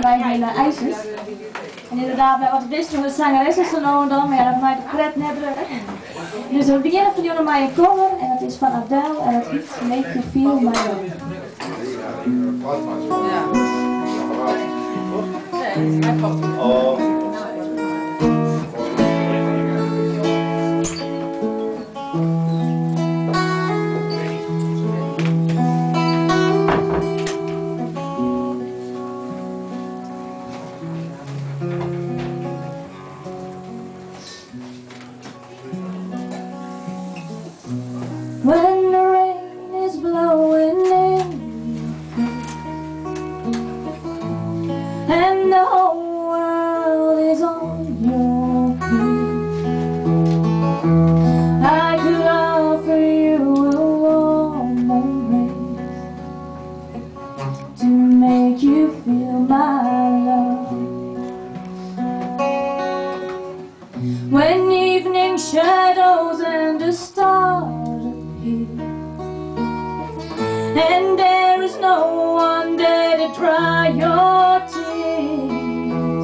bij mijn Eyesis. En inderdaad, met wat wisselende zangeressen zo nou en dan, maar ja, dat maakt de pret net druk. Dus we beginnen van jullie mij een cover en dat is van Adele en het lied Make You Feel My Love. When the rain is blowing in and the whole world is on your feet, I could offer you a warm embrace to make you feel my love. When evening shadows and the stars and there is no one there to dry your tears,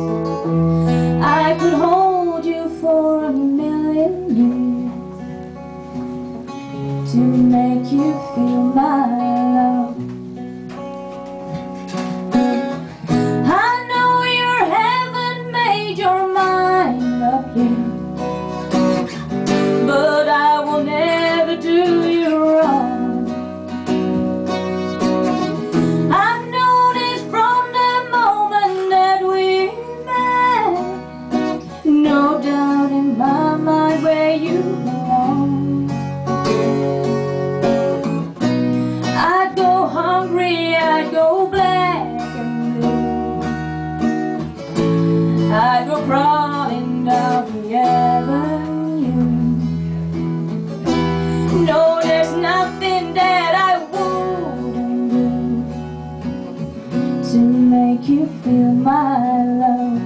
I could hold you for a million years to make you feel my love. I know you haven't made your mind up yet, but I will never do you wrong. Where you belong. I'd go hungry, I'd go black and blue, I'd go crawling down the avenue. No, there's nothing that I wouldn't do to make you feel my love.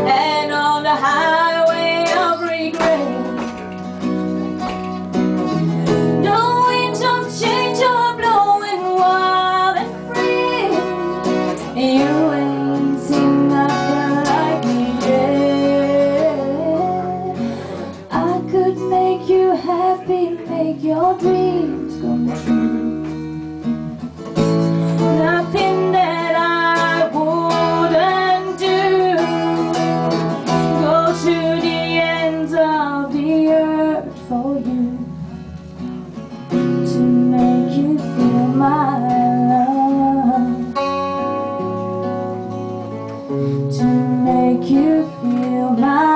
And on the highway of regret, the winds of change are blowing wild and free. You ain't seen nothing like me yet. I could make you happy, make your dreams come true. Nothing that I wouldn't do. Go to the ends of the earth for you to make you feel my love, to make you feel my